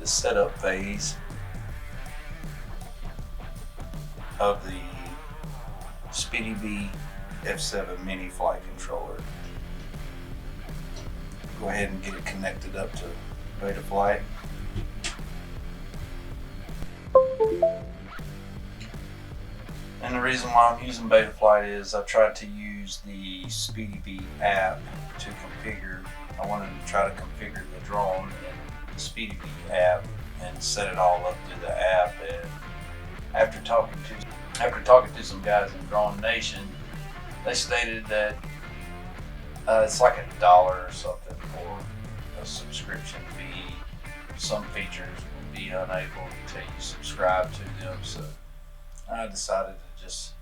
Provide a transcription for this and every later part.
the setup phase of the SpeedyBee F7 mini flight controller. Go ahead and get it connected up to Betaflight. And the reason why I'm using Betaflight is I tried to use the SpeedyBee app to configure. I wanted to try to configure the drone in the SpeedyBee app and set it all up through the app. And after talking to some guys in Drone Nation, they stated that it's like $1 or something for a subscription fee. Some features will be unable until you subscribe to them. So I decided to just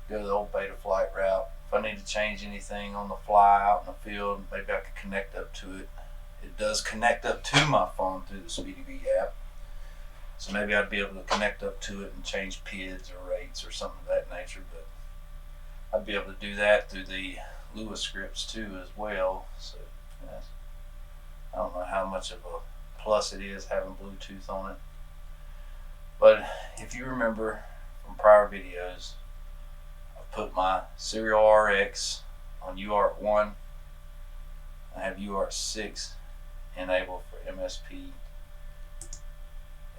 go the old Betaflight route. If I need to change anything on the fly out in the field, maybe I could connect up to it. It does connect up to my phone through the SpeedyBee app. So maybe I'd be able to connect up to it and change PIDs or rates or something of that nature, but I'd be able to do that through the Lua scripts too as well. So I don't know how much of a plus it is having Bluetooth on it. But if you remember from prior videos, I've put my serial RX on UART1. I have UART6 enabled for MSP.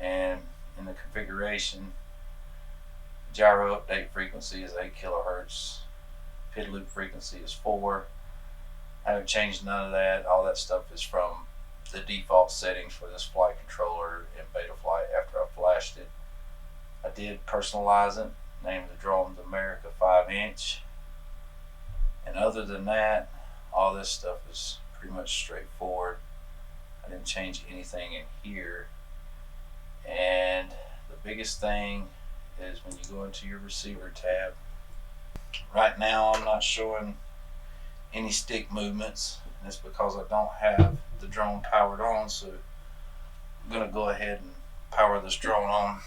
And in the configuration, gyro update frequency is 8 kilohertz. PID loop frequency is 4. I haven't changed none of that. All that stuff is from the default settings for this flight controller in Betaflight after I flashed it. I did personalize it, named the drone America 5-inch. And other than that, all this stuff is pretty much straightforward. I didn't change anything in here. And the biggest thing is when you go into your receiver tab. Right now I'm not showing any stick movements, and it's because I don't have the drone powered on. So I'm going to go ahead and power this drone on.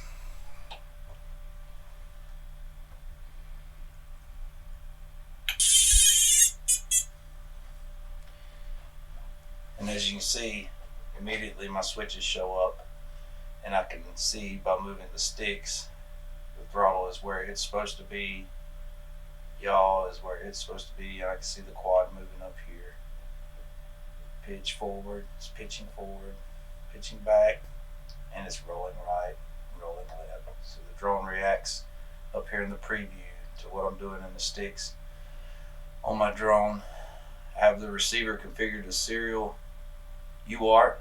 And as you can see, immediately my switches show up, and I can see by moving the sticks, the throttle is where it's supposed to be, yaw is where it's supposed to be, and I can see the quad moving up here. Pitch forward, it's pitching forward, pitching back, and it's rolling right, rolling left. So the drone reacts up here in the preview to what I'm doing in the sticks. On my drone, I have the receiver configured as serial UART.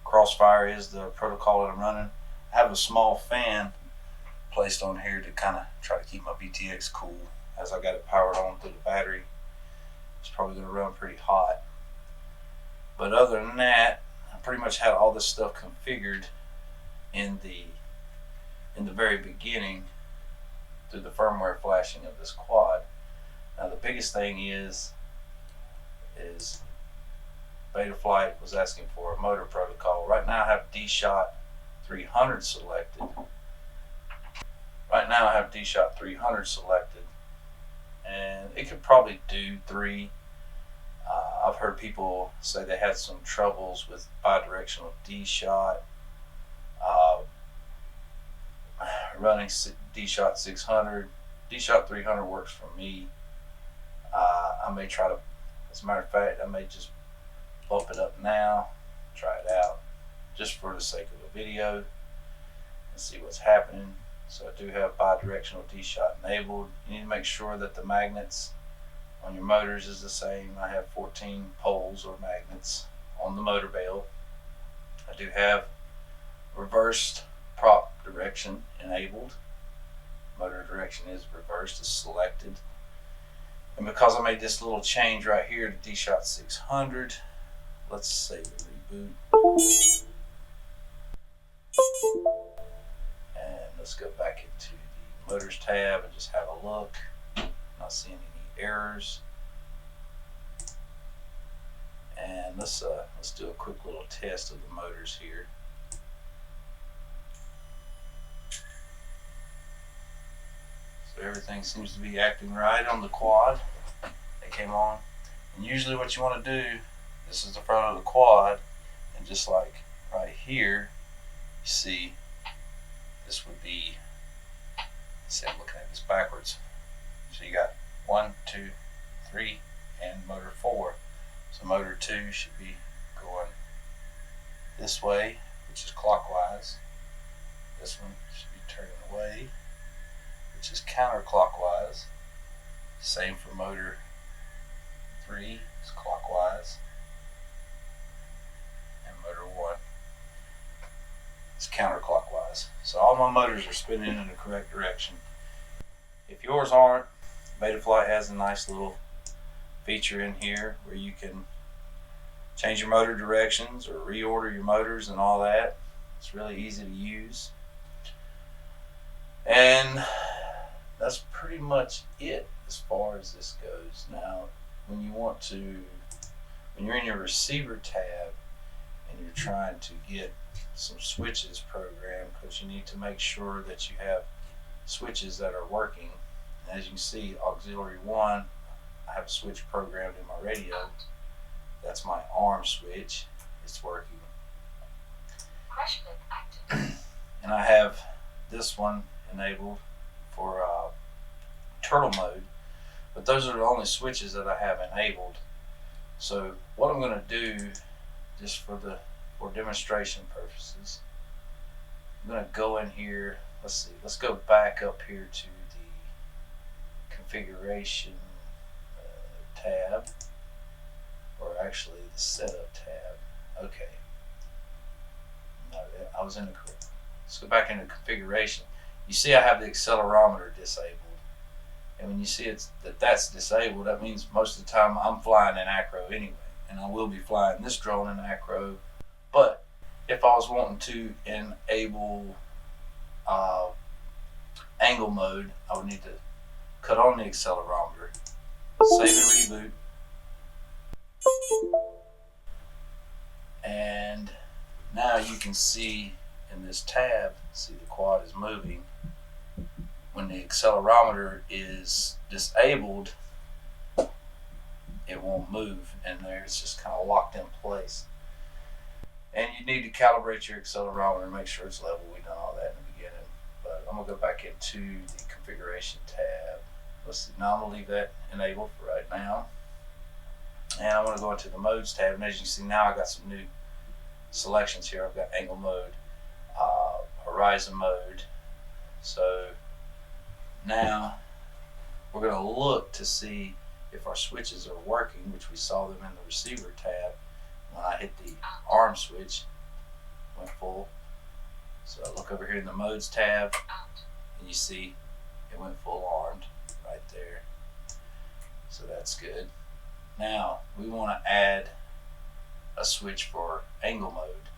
Crossfire is the protocol that I'm running. I have a small fan placed on here to kind of try to keep my VTX cool as I got it powered on through the battery. It's probably going to run pretty hot. But other than that, I pretty much had all this stuff configured in the very beginning through the firmware flashing of this quad. Now the biggest thing is Betaflight was asking for a motor protocol. Right now I have D-Shot 300 selected. And it could probably do 3. I've heard people say they had some troubles with bidirectional D-Shot. Running D-Shot 600. D-Shot 300 works for me. I may try to, as a matter of fact, I may just bump it up now, try it out, just for the sake of the video, and see what's happening. So I do have bidirectional D-Shot enabled. You need to make sure that the magnets on your motors is the same. I have 14 poles or magnets on the motor bale. I do have reversed prop direction enabled. Motor direction is reversed, is selected. And because I made this little change right here to D-Shot 600, let's save and reboot. And let's go back into the motors tab and just have a look. Not seeing any errors. And let's do a quick little test of the motors here. So everything seems to be acting right on the quad. They came on. And usually what you want to do, this is the front of the quad, and just like right here, you see this would be, see, I'm looking at this backwards. So you got 1, 2, 3, and motor 4. So motor 2 should be going this way, which is clockwise. This one should be turning away, which is counterclockwise. Same for motor 3, it's clockwise. And motor 1 is counterclockwise. So all my motors are spinning in the correct direction. If yours aren't, Betaflight has a nice little feature in here where you can change your motor directions or reorder your motors and all that. It's really easy to use. And that's pretty much it as far as this goes. Now, when you're in your receiver tab and you're trying to get some switches programmed, because you need to make sure that you have switches that are working. As you can see, auxiliary 1, I have a switch programmed in my radio. That's my arm switch. It's working. And I have this one enabled for turtle mode, but those are the only switches that I have enabled. So what I'm going to do, just for demonstration purposes, I'm going to go in here. Let's go back up here to the configuration tab, or actually the setup tab. Okay, no, I was in the correct. Let's go back into configuration. You see I have the accelerometer disabled, and when you see that's disabled, that means most of the time I'm flying in acro anyway, and I will be flying this drone in acro. But if I was wanting to enable angle mode, I would need to cut on the accelerometer, save and reboot, and now you can see in this tab, see the quad is moving. When the accelerometer is disabled, it won't move, and there it's just kind of locked in place. And you need to calibrate your accelerometer and make sure it's level. We've done all that in the beginning. But I'm going to go back into the configuration tab. Let's see, now I'm going to leave that enabled for right now. And I'm going to go into the modes tab, and as you can see now I got some new selections here. I've got angle mode, horizon mode. So now we're going to look to see if our switches are working, which we saw them in the receiver tab. When I hit the arm switch, it went full. So I look over here in the modes tab, and you see it went full armed right there. So that's good. Now we want to add a switch for angle mode.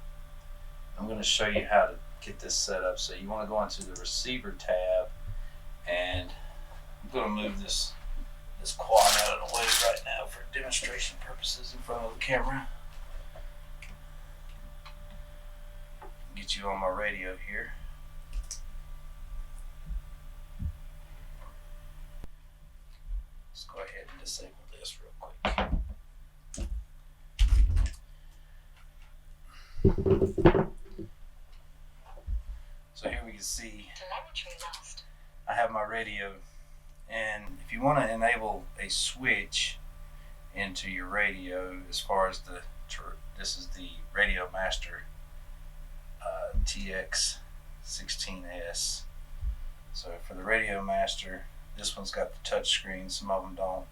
I'm going to show you how to get this set up. So you want to go into the receiver tab, and I'm going to move this quad out of the way right now for demonstration purposes in front of the camera. Get you on my radio here. Let's go ahead and disable this real quick. So here we can see I have my radio, and if you want to enable a switch into your radio, as far as this is the Radio Master TX16S. So for the Radio Master, this one's got the touch screen. Some of them don't.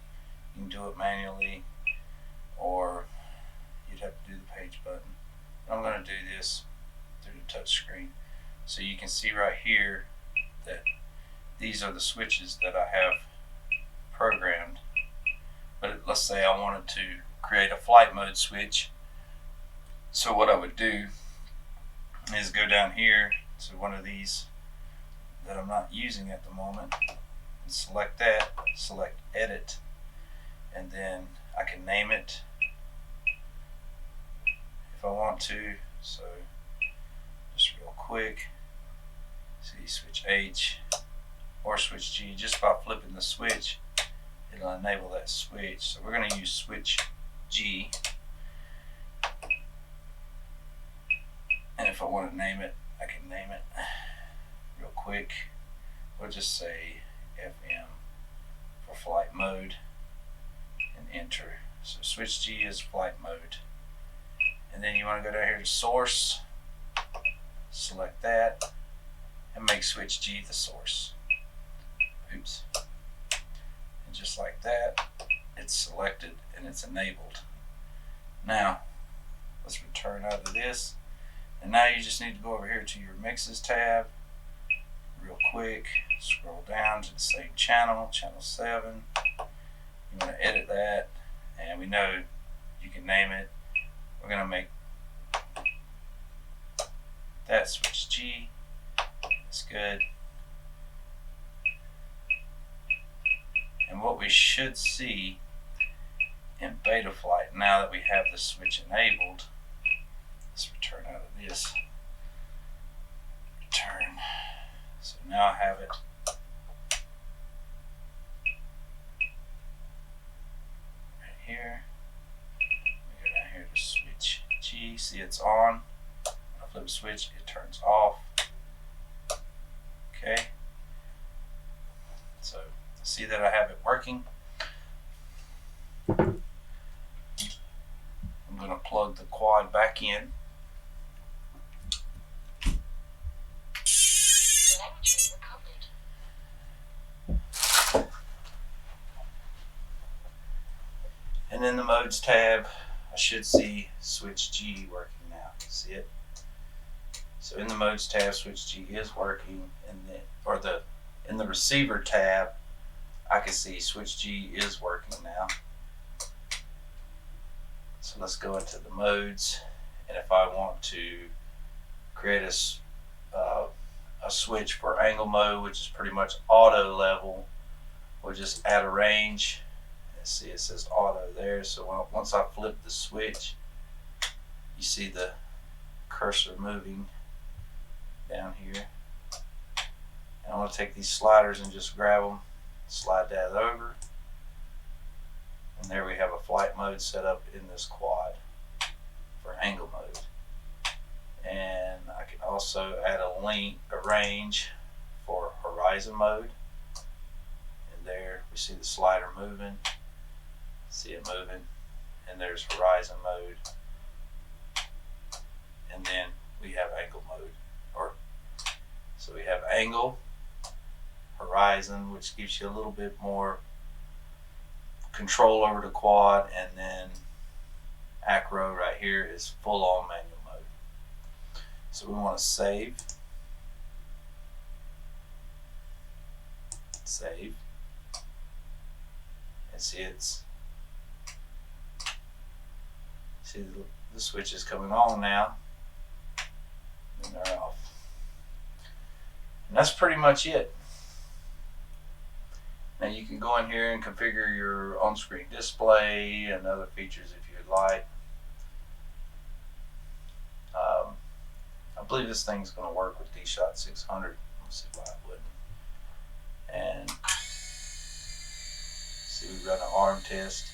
You can do it manually, or you'd have to do the page button. I'm going to do this through the touch screen. So you can see right here that these are the switches that I have programmed. But let's say I wanted to create a flight mode switch. So what I would do is go down here to one of these that I'm not using at the moment, and select that, select edit, and then I can name it if I want to. So just real quick, see, switch H or switch G. Just by flipping the switch, it'll enable that switch. So we're going to use switch G. And if I want to name it, I can name it real quick. We'll just say FM for flight mode and enter. So switch G is flight mode. And then you want to go down here to source, select that, and make switch G the source. Oops. And just like that, it's selected and it's enabled. Now, let's return out of this. And now you just need to go over here to your mixes tab real quick. Scroll down to the same channel, channel 7. You want to edit that, and we know you can name it. We're going to make that switch G. That's good. And what we should see in Betaflight, now that we have the switch enabled, let's return out of this. Return. So now I have it. Right here. We go down here to switch G. See, it's on. When I flip the switch, it turns off. Okay. So see that I have it working. I'm going to plug the quad back in. And in the modes tab, I should see switch G working now. See it? So in the modes tab, switch G is working. In the receiver tab, I can see switch G is working now. So let's go into the modes, and if I want to create a switch for angle mode, which is pretty much auto level, we'll just add a range. And see, it says auto there. So once I flip the switch, you see the cursor moving down here. And I'm going to take these sliders and just grab them, slide that over, and there we have a flight mode set up in this quad for angle mode. And I can also add a range for horizon mode. And there we see the slider moving, see it moving, and there's horizon mode. And then we have angle mode, so we have angle, horizon, which gives you a little bit more control over the quad, and then acro right here is full on manual mode. So we want to save, and see the switch is coming on now, and they're off. And that's pretty much it. Now you can go in here and configure your on-screen display and other features if you'd like. I believe this thing's going to work with D-Shot 600. Let's see why it wouldn't. And see, we run an arm test.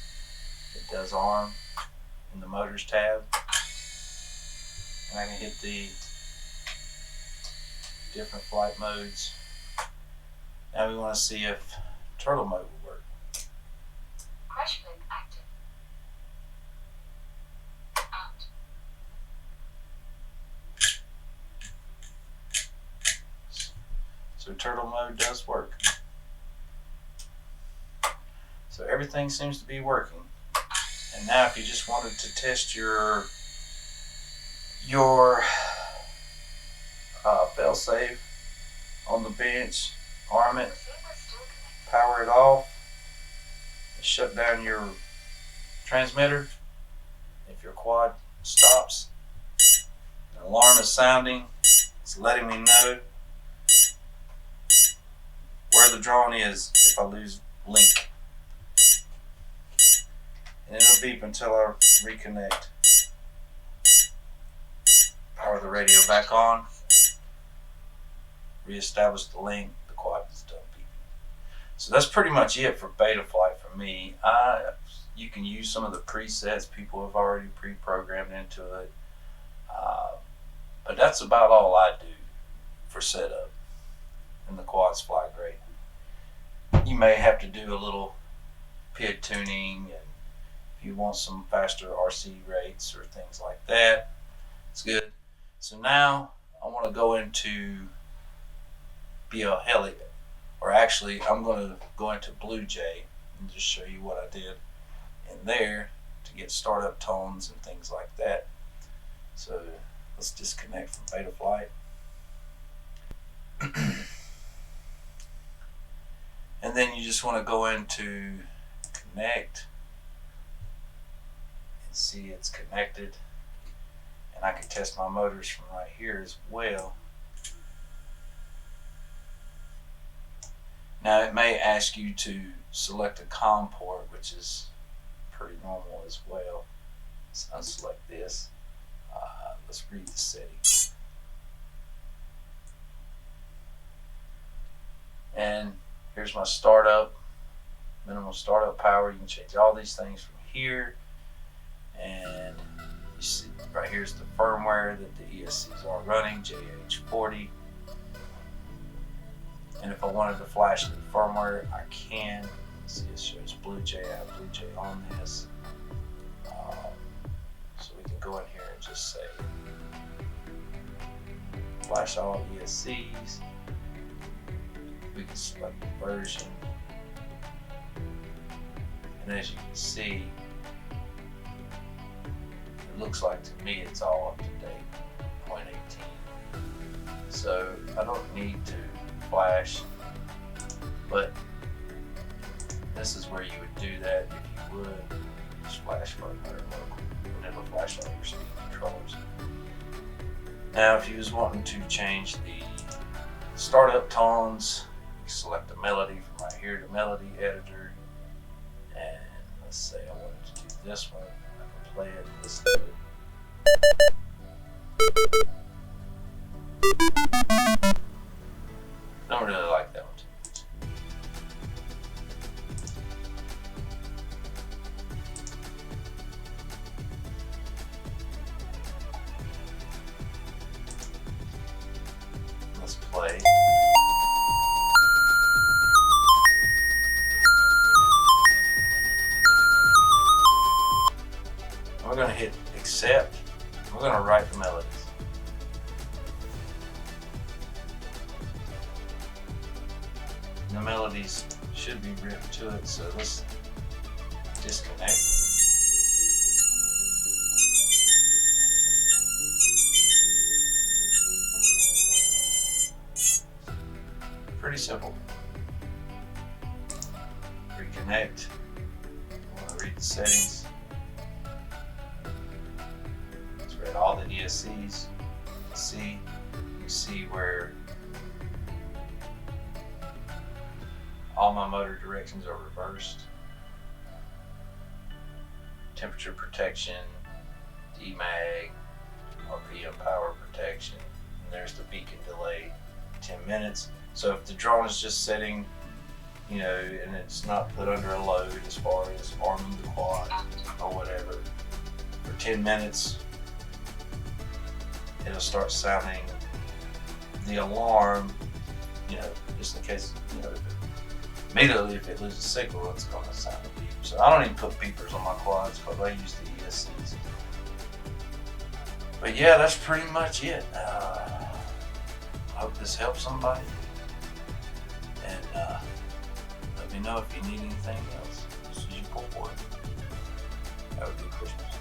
It does arm in the motors tab. And I can hit the different flight modes. Now we want to see if turtle mode will work. Crash blink active. Out. So turtle mode does work. So everything seems to be working. And now if you just wanted to test your failsafe on the bench, arm it, power it off, and shut down your transmitter. If your quad stops, an alarm is sounding. It's letting me know where the drone is if I lose link. And it'll beep until I reconnect. Power the radio back on. Reestablish the link. The quad is done beeping. So that's pretty much it for Betaflight for me. You can use some of the presets people have already pre-programmed into it. But But that's about all I do for setup, and the quads fly great. You may have to do a little PID tuning, and if you want some faster RC rates or things like that, it's good. So now I want to go into BL Heli, or actually I'm going to go into Blue Jay and just show you what I did in there to get startup tones and things like that. So let's disconnect from Betaflight. And then you just want to go into connect and see it's connected. And I can test my motors from right here as well. Now it may ask you to select a COM port, which is pretty normal as well. Let's unselect this. Let's read the settings. And here's my startup, minimum startup power. You can change all these things from here. And you see right here's the firmware that the ESCs are running, JH40. And if I wanted to flash the firmware, I can. See, it shows Blue Jay. I have Blue Jay on this. So we can go in here and just say flash all ESCs. We can select the version. And as you can see, it looks like to me it's all up to date, 0.18. So I don't need to flash, but this is where you would do that if you would. Just flash firmware local. Never flash all your speed controllers. Now if you was wanting to change the startup tones, you select the melody from right here, the melody editor, and let's say I wanted to do this one. I can play it and listen to it. Don't really like that one too much. Let's play. We're going to hit accept. We're going to write the melodies. The melodies should be written to it, so let's disconnect. Pretty simple. Reconnect. I want to read the settings. Let's read all the ESCs. You can see where all my motor directions are reversed. Temperature protection, DMAG, RPM power protection, and there's the beacon delay, 10 minutes. So if the drone is just setting, and it's not put under a load as far as arming the quad or whatever, for 10 minutes, it'll start sounding the alarm, just in case, immediately if it loses signal, it's going to sound a beep. So I don't even put beepers on my quads because I use the ESCs. But yeah, that's pretty much it. I hope this helps somebody. And let me know if you need anything else. This is your poor boy. Have a good Christmas.